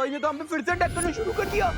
Toy ने तो हमें फिर से अटैक करना शुरू कर दिया।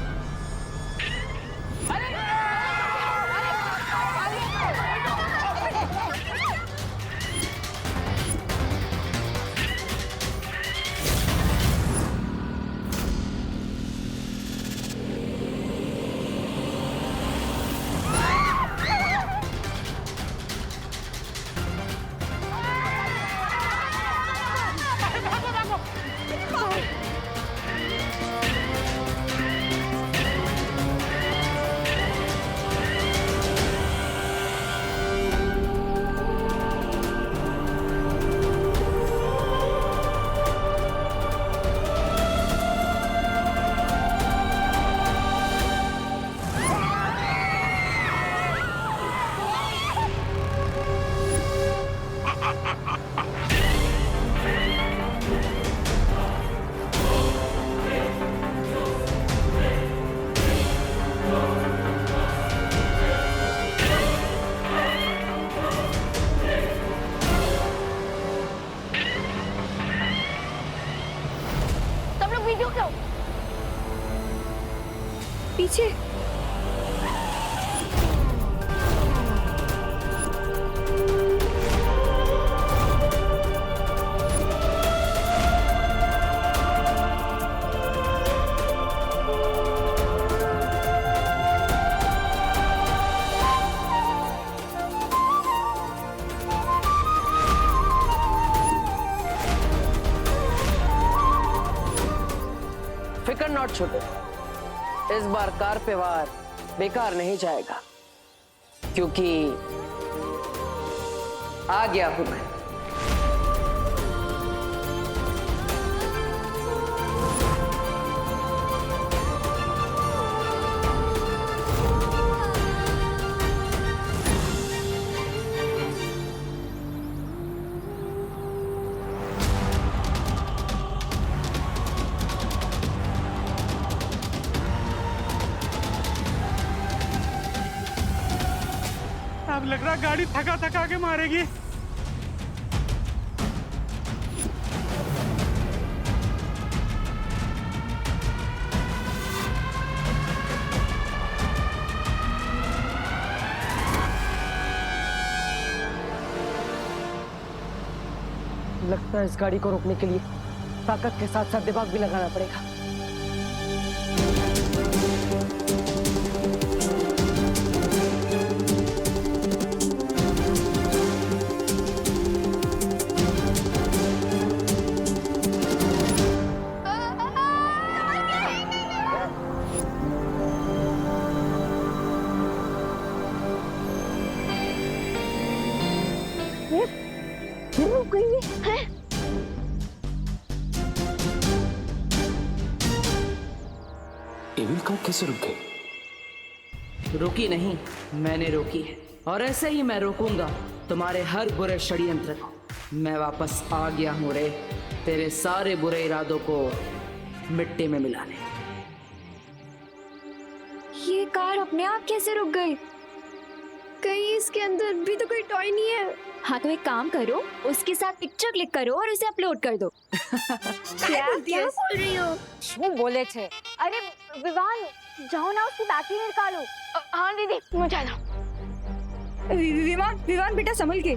पीछे फिकर नॉट छोटे, इस बार कार पे वार बेकार नहीं जाएगा, क्योंकि आ गया हूं मैं। अब लग रहा गाड़ी थका थका के मारेगी। लगता है इस गाड़ी को रोकने के लिए ताकत के साथ साथ दिमाग भी लगाना पड़ेगा। एविल कार कैसे रुक गई? रुकी नहीं, मैंने रोकी है, और ऐसे ही मैं रोकूंगा तुम्हारे हर बुरे षड्यंत्र को। मैं वापस आ गया हूं रे, तेरे सारे बुरे इरादों को मिट्टी में मिलाने। ये कार अपने आप कैसे रुक गई? कहीं इसके अंदर भी तो कोई टॉय नहीं है। हाँ तो एक काम करो, उसके साथ पिक्चर क्लिक करो और उसे अपलोड कर दो। क्या बोल रही हो? वो बोले थे। अरे विवान, जाओ ना उसकी बैटरी निकालो। हाँ दीदी, मुझे जाना। विवान विवान बेटा संभल के।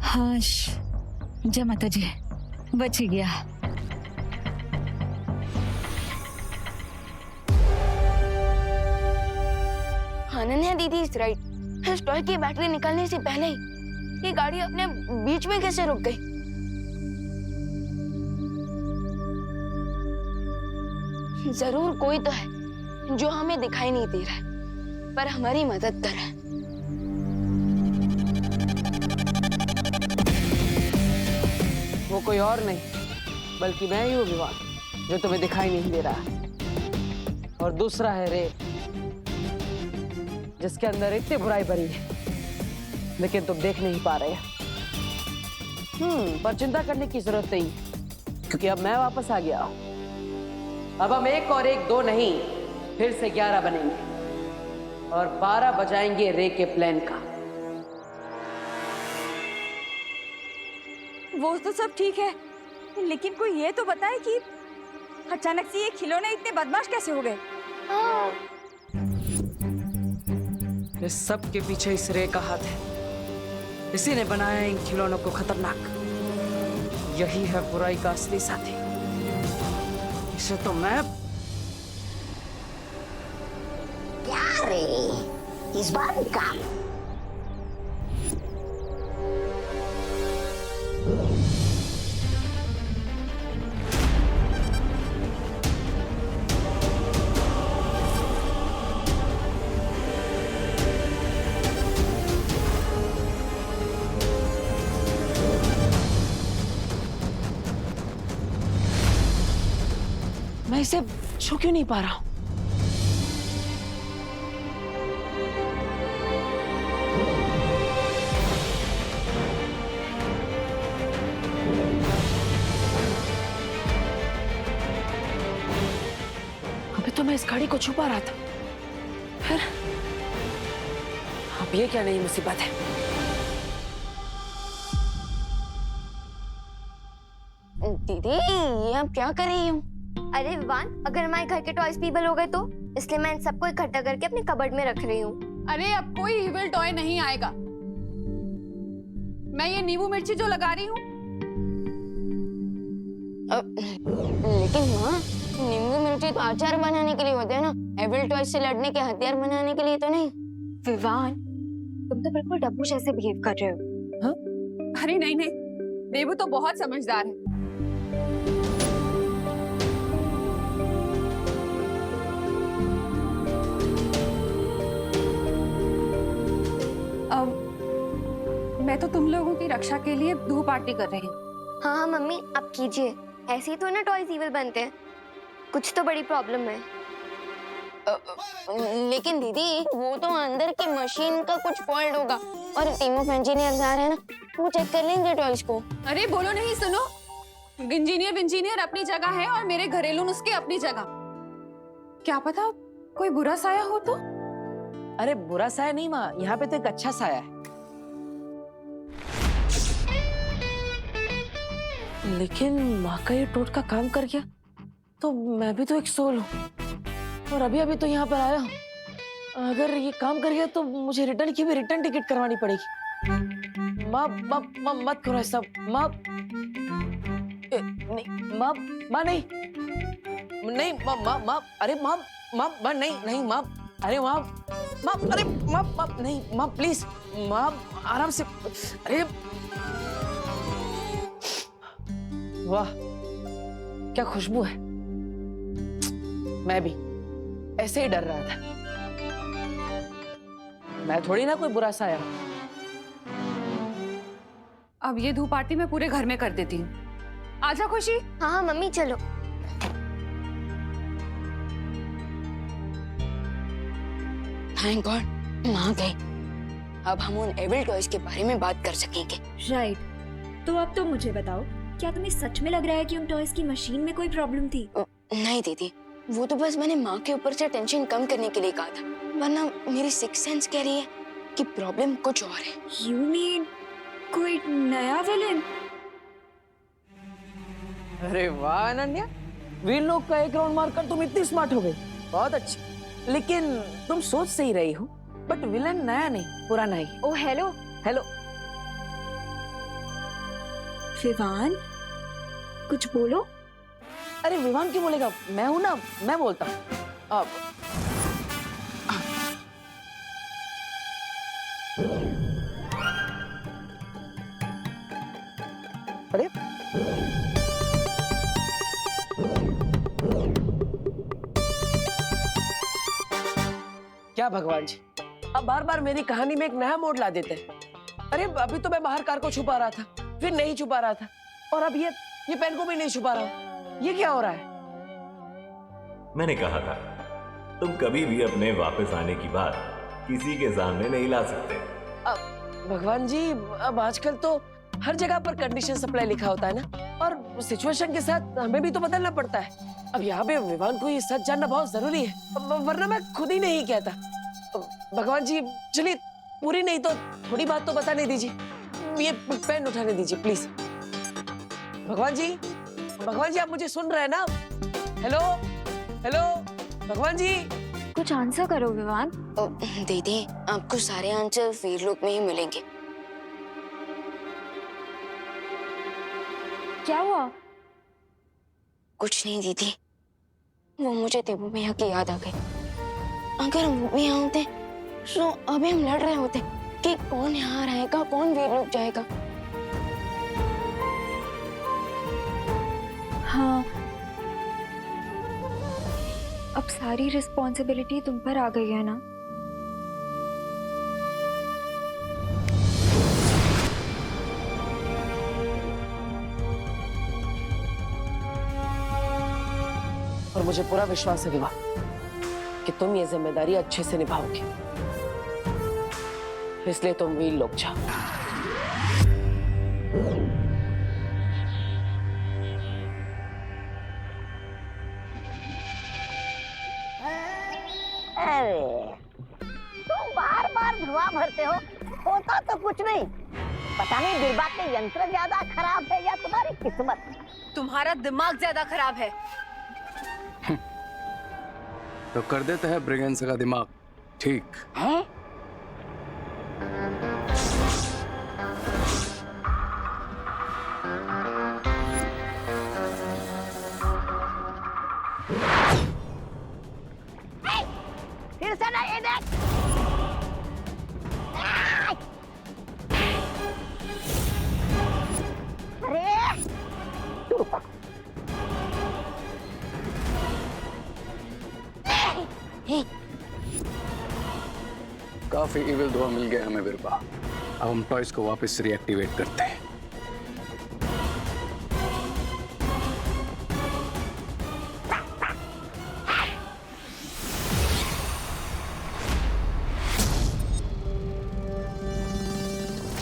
हाश, जय माता जी, बच गया। अनन्या दीदी इज राइट। इस टॉय की बैटरी निकलने से पहले ही ये गाड़ी अपने बीच में कैसे रुक गई? जरूर कोई तो है जो हमें दिखाई नहीं दे रहा है, पर हमारी मदद कर रहा है। वो कोई और नहीं बल्कि मैं ही हूँ विवान, जो तुम्हें दिखाई नहीं दे रहा। और दूसरा है रे, जिसके अंदर इतनी बुराई भरी है लेकिन तुम देख नहीं पा रहे। पर चिंता करने की जरूरत नहीं, क्योंकि अब मैं वापस आ गया। अब हम 1 और 1 2 नहीं, फिर से 11 बनेंगे और 12 बजाएंगे रे के प्लान का। वो तो सब ठीक है, लेकिन कोई ये तो बताए कि अचानक से ये खिलौने इतने बदमाश कैसे हो गए? इस सब के पीछे इस रे का हाथ है। इसी ने बनाया इन खिलौनों को खतरनाक। यही है बुराई का असली साथी। इसे तो मैं क्या रे, इस बार भी काम। मैं इसे छू क्यों नहीं पा रहा हूं? अभी तो मैं इस गाड़ी को छुपा रहा था, फिर अब ये क्या नई मुसीबत है? दीदी, ये आप क्या कर रही हो? अरे विवान, अगर हमारे घर के टॉयज पीबल हो गए तो इसलिए मैं इन सबको इकट्ठा करके अपने कबर्ड में रख रही हूँ। अरे अब कोई इविल टॉय नहीं आएगा। मैं ये नींबू मिर्ची जो लगा रही हूँ, लेकिन माँ, नींबू मिर्ची तो अचार बनाने के लिए होते हैं ना, एविल टॉय से लड़ने के हथियार बनाने के लिए तो नहीं। विवान, तुम तो बिल्कुल डब्बू जैसे बिहेव कर रहे हो। अरे नहीं नहीं, देवू तो बहुत समझदार है। अब मैं तो तुम लोगों की रक्षा के लिए धूप आरती कर रही हूँ। हाँ हाँ मम्मी, आप कीजिए। ऐसे ही तो ना टॉयज इविल बनते हैं। कुछ तो बड़ी प्रॉब्लम है। लेकिन दीदी, वो तो अंदर की मशीन का कुछ फॉल्ट होगा और टीम ऑफ इंजीनियर्स आ रहे हैं ना, वो चेक कर लेंगे टॉयज को। अरे बोलो नहीं, सुनो। इंजीनियर अपनी जगह है और मेरे घरेलू नुस्खे अपनी जगह। क्या पता कोई बुरा साया हो तो? अरे बुरा साया नहीं माँ, यहाँ पे तो एक अच्छा साया है। लेकिन माँ का ये टोटका काम कर गया तो मैं भी तो एक सोल हूँ और अभी अभी तो यहाँ पर आया हूँ। अगर ये काम कर गया तो मुझे रिटर्न की भी रिटर्न टिकट करवानी पड़ेगी। माँ माँ माँ मत करो ऐसा। माँ नहीं, माँ माँ नहीं नहीं, माँ माँ माँ, अरे माँ माँ माँ नहीं नहीं माँ, अरे माँ माँ, अरे माँ माँ नहीं माँ, प्लीज माँ आराम से। अरे वाह, क्या खुशबू है। मैं भी ऐसे ही डर रहा था। मैं थोड़ी ना कोई बुरा साया। अब ये धूप आरती मैं पूरे घर में कर देती हूँ। आजा खुशी। हाँ हाँ मम्मी, चलो। थैंक गॉड, माँ गई। अब हम उन एविल टॉयज के बारे में बात कर सकेंगे। राइट। तो अब तो मुझे बताओ, क्या तुम्हें सच में लग रहा है कि उन टॉयज की मशीन में कोई प्रॉब्लम थी? नहीं दीदी, वो तो बस मैंने माँ के ऊपर से टेंशन कम करने के लिए कहा था, वरना मेरी सिक्स सेंस कह रही है कि प्रॉब्लम कुछ और है। You mean कोई नया विलेन? अरे वाह अनन्या, वीर लोग का 1 राउंड मारकर तुम इतनी स्मार्ट हो गई। बहुत अच्छी। लेकिन तुम सोच सही रही हो, बट विलन नया नहीं, पुराना ही। ओ हेलो। हेलो। विवान, कुछ बोलो। अरे विवान क्यों बोलेगा, मैं हूं ना, मैं बोलता हूँ। अब अरे क्या भगवान जी, अब बार बार मेरी कहानी में एक नया मोड़ ला देते हैं। अरे अभी तो मैं बाहर कार को छुपा रहा था, फिर नहीं छुपा रहा था, और अब ये पेन को भी नहीं छुपा रहा। ये क्या हो रहा है? मैंने कहा था, तुम कभी भी अपने वापस आने की बात किसी के सामने नहीं ला सकते। भगवान जी, अब आजकल तो हर जगह पर कंडीशन सप्लाई लिखा होता है ना, और सिचुएशन के साथ हमें भी तो बदलना पड़ता है। अब यहाँ पे विवान को ये सच जानना बहुत जरूरी है, वरना मैं खुद ही नहीं कहता। भगवान जी चलिए, पूरी नहीं तो थोड़ी बात तो बताने दीजिए। ये पेन उठाने दीजिए प्लीज। भगवान जी, भगवान जी आप मुझे सुन रहे हैं ना? हेलो हेलो भगवान जी, कुछ आंसर करो विवान। दीदी आपको सारे आंसर वीर लोक में ही मिलेंगे। क्या हुआ? कुछ नहीं दीदी, वो मुझे देवू भैया की याद आ गई। अगर वो भी यहाँ होते तो अभी हम लड़ रहे होते कि कौन यहाँ रहेगा, कौन वीर लोक जाएगा। हाँ, अब सारी रिस्पॉन्सिबिलिटी तुम पर आ गई है ना। और मुझे पूरा विश्वास है विवाह कि तुम ये जिम्मेदारी अच्छे से निभाओगे, इसलिए तुम वीर लोक जाओ। अरे तुम बार बार धुआं भरते हो, होता तो कुछ नहीं। पता नहीं बिरबा के यंत्र ज्यादा खराब है या तुम्हारी किस्मत। तुम्हारा दिमाग ज्यादा खराब है। तो कर देते हैं ब्रिगेंस का दिमाग ठीक है? फिर से ना ये देख। अरे रुक। काफी इविल धुआं मिल गया हमें बिरबा। अब हम टॉयज को वापस रिएक्टिवेट करते हैं।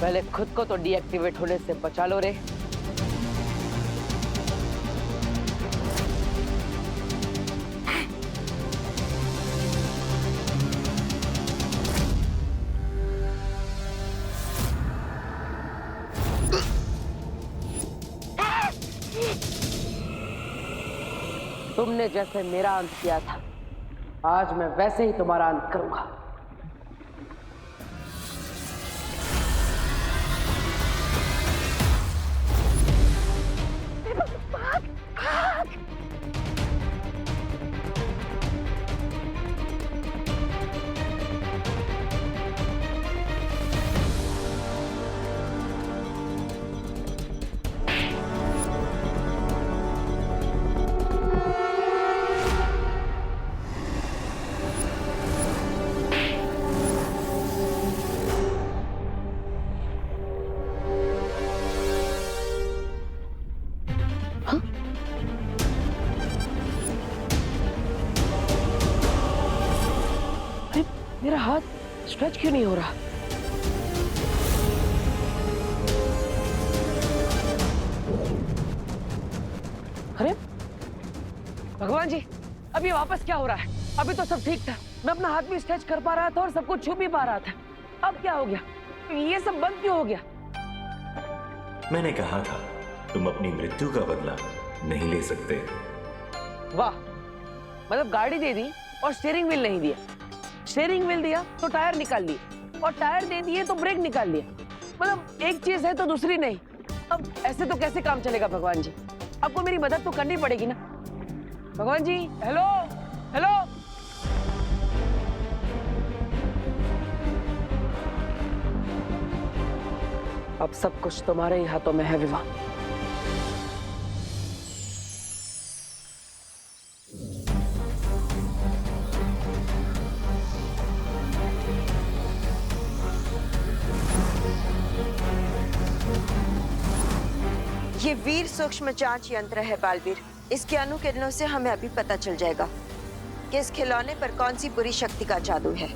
पहले खुद को तो डीएक्टिवेट होने से बचा लो रे। तुमने जैसे मेरा अंत किया था, आज मैं वैसे ही तुम्हारा अंत करूंगा। मेरा हाथ स्ट्रेच क्यों नहीं हो रहा? अरे भगवान जी, अभी वापस क्या हो रहा है? अभी तो सब ठीक था, मैं अपना हाथ भी स्ट्रेच कर पा रहा था और सब कुछ छू भी पा रहा था। अब क्या हो गया? ये सब बंद क्यों हो गया? मैंने कहा था तुम अपनी मृत्यु का बदला नहीं ले सकते। वाह, मतलब गाड़ी दे दी और स्टीयरिंग व्हील नहीं दिया, स्टीयरिंग व्हील दिया तो टायर निकाल दिए, और टायर दे दिए तो ब्रेक निकाल दिया। मतलब एक चीज है तो दूसरी नहीं। अब ऐसे तो कैसे काम चलेगा भगवान जी? आपको मेरी मदद तो करनी पड़ेगी ना भगवान जी। हेलो हेलो, अब सब कुछ तुम्हारे ही हाथों में है विवाह। ये वीर सूक्ष्म जांच यंत्र है बालवीर। इसके अणुकिरणों से हमें अभी पता चल जाएगा कि इस खिलौने पर कौन सी बुरी शक्ति का जादू है।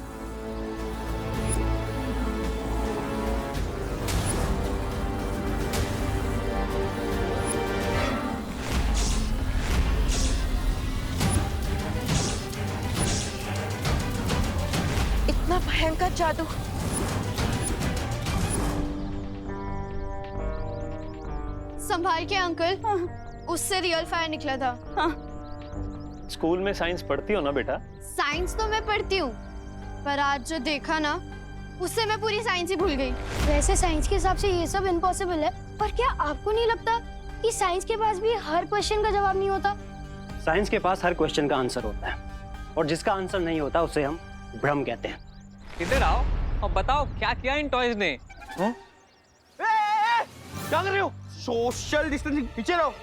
भयंकर जादू। संभाल के अंकल, उससे रियल फायर निकला था। स्कूल में साइंस पढ़ती हो ना बेटा? साइंस तो मैं पढ़ती हूँ, पर आज जो देखा ना, उससे मैं पूरी साइंस ही भूल गई। वैसे साइंस के हिसाब से ये सब इम्पॉसिबल है, पर क्या आपको नहीं लगता कि साइंस के पास भी हर क्वेश्चन का जवाब नहीं होता? साइंस के पास हर क्वेश्चन का आंसर होता है, और जिसका आंसर नहीं होता उसे हम भ्रम कहते हैं। इधर आओ और बताओ क्या किया इन टॉयज ने? क्या कर रहे हो? सोशल डिस्टेंसिंग, पीछे रहो।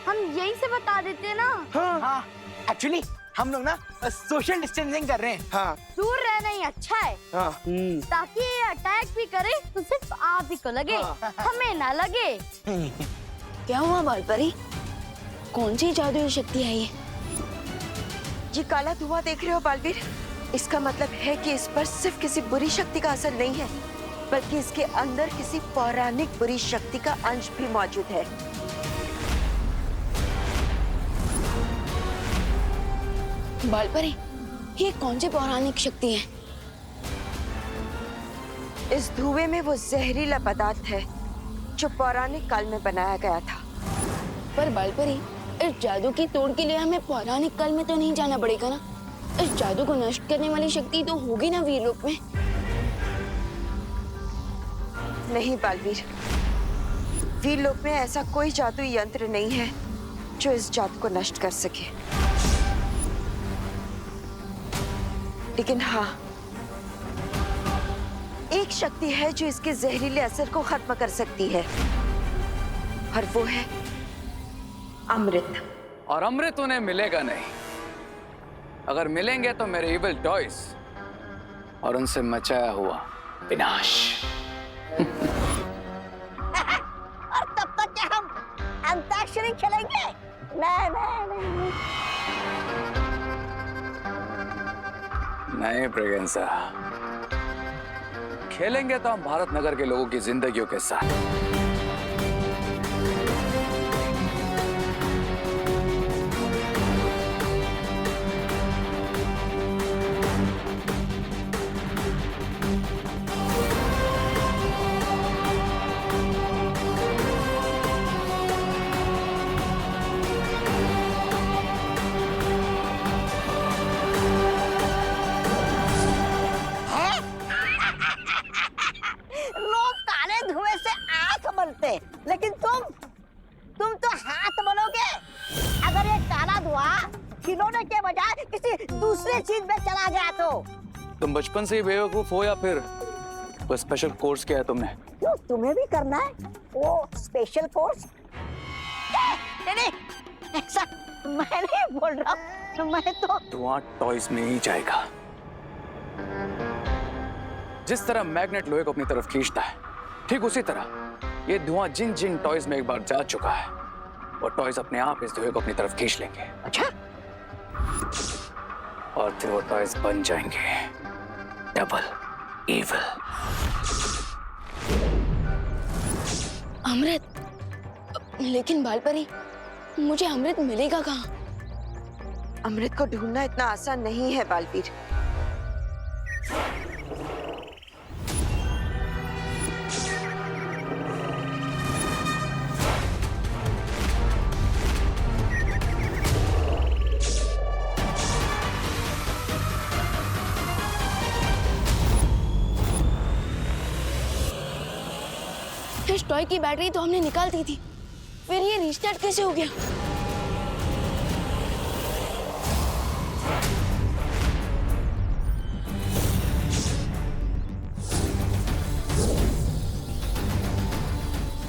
हम यही से बता देते हैं ना। हाँ, एक्चुअली हम लोग ना सोशल डिस्टेंसिंग कर रहे हैं। हाँ, दूर रहना ही अच्छा है, हाँ। ताकि ये अटैक भी करे तो सिर्फ आप ही को लगे, हमें ना लगे। क्या हुआ बालपरी? कौन सी जादुई शक्ति है ये? ये काला धुआं देख रहे हो बालवीर? इसका मतलब है कि इस पर सिर्फ किसी बुरी शक्ति का असर नहीं है, बल्कि इसके अंदर किसी पौराणिक बुरी शक्ति का अंश भी मौजूद है। बालपरी, ये कौन सी पौराणिक शक्ति है? इस धुएं में वो जहरीला पदार्थ है जो पौराणिक काल में बनाया गया था। पर बालपरी, इस जादू की तोड़ के लिए हमें पौराणिक काल में तो नहीं जाना पड़ेगा ना? इस जादू को नष्ट करने वाली शक्ति तो होगी ना वीरलोक में? नहीं बालवीर, वीरलोक में ऐसा कोई जादुई यंत्र नहीं है जो इस जादू को नष्ट कर सके। लेकिन हाँ, एक शक्ति है जो इसके जहरीले असर को खत्म कर सकती है, और वो है अमृत। और अमृत उन्हें मिलेगा नहीं। अगर मिलेंगे तो मेरे इविल टॉयज और उनसे मचाया हुआ विनाश। और तब तक क्या हम अंताक्षरी खेलेंगे? नहीं नहीं नहीं। नहीं ब्रिगेंसा, खेलेंगे तो हम भारत नगर के लोगों की जिंदगियों के साथ। लोग काले धुएं से आंख मलते, लेकिन तुम तो हाथ मलोगे। अगर ये काला धुआं खिलौने के बजाय किसी दूसरी चीज में चला गया तो? तुम बचपन से ही बेवकूफ हो या फिर कोई स्पेशल कोर्स किया है तुमने? क्यों, तुम्हें भी करना है वो स्पेशल कोर्स? नहीं, ऐसा मैं नहीं बोल रहा हूँ, मैं तो धुआं टॉयज में ही जाएगा। जिस तरह मैग्नेट लोहे को अपनी तरफ खींचता है, ठीक उसी तरह ये धुआं जिन जिन टॉयज में एक बार जा चुका है, वो टॉयज अपने आप इस धुएं को अपनी तरफ खींच लेंगे। अच्छा, और फिर वो टॉयज बन जाएंगे डबल इविल। अमृत? लेकिन बालपरी, मुझे अमृत मिलेगा कहाँ? अमृत को ढूंढना इतना आसान नहीं है बालवीर। इस टॉय की बैटरी तो हमने निकाल दी थी, फिर ये रिस्टार्ट कैसे हो गया?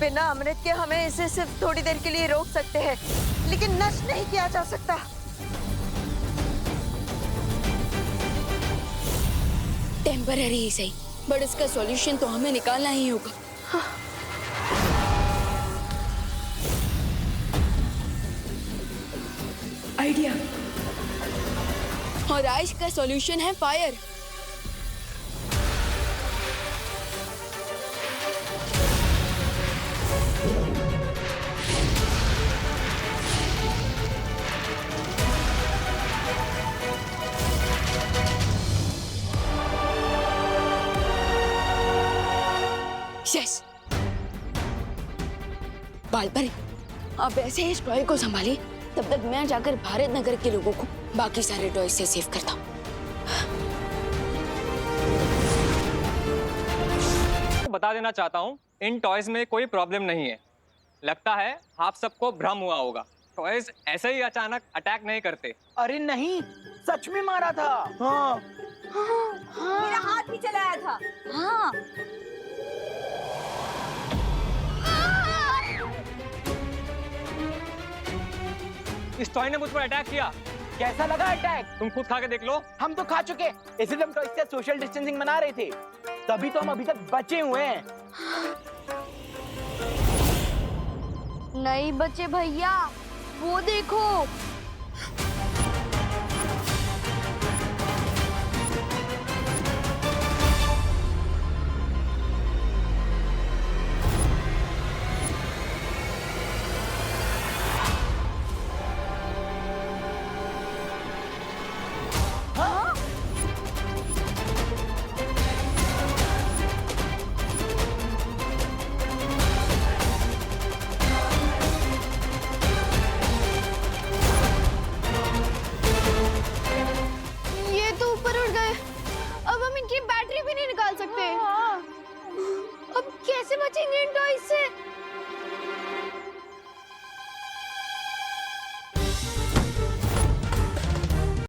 बिना अमृत के हमें इसे सिर्फ थोड़ी देर के लिए रोक सकते हैं, लेकिन नष्ट नहीं किया जा सकता। टेम्पररी ही सही, बट इसका सॉल्यूशन तो हमें निकालना ही होगा। आइडिया। और आइस का सॉल्यूशन है फायर। यस बालपरी, आप ऐसे ही इस टॉय को संभालिए, तब तक मैं जाकर भारत नगर के लोगों को बाकी सारे टॉय से सेव करता हूँ। बता देना चाहता हूँ, इन टॉयज में कोई प्रॉब्लम नहीं है। लगता है आप सबको भ्रम हुआ होगा। टॉयज ऐसे ही अचानक अटैक नहीं करते। अरे नहीं, सच में मारा था। हाँ मेरा हाथ भी चलाया था। हाँ इस टॉय ने मुझ पर अटैक किया। कैसा लगा अटैक? तुम खुद खा के देख लो। हम तो खा चुके, इसलिए हम तो इससे सोशल डिस्टेंसिंग बना रहे थे, तभी तो हम अभी तक बचे हुए हैं। नहीं बचे भैया, वो देखो। अब कैसे बचेंगे इन टॉयज से?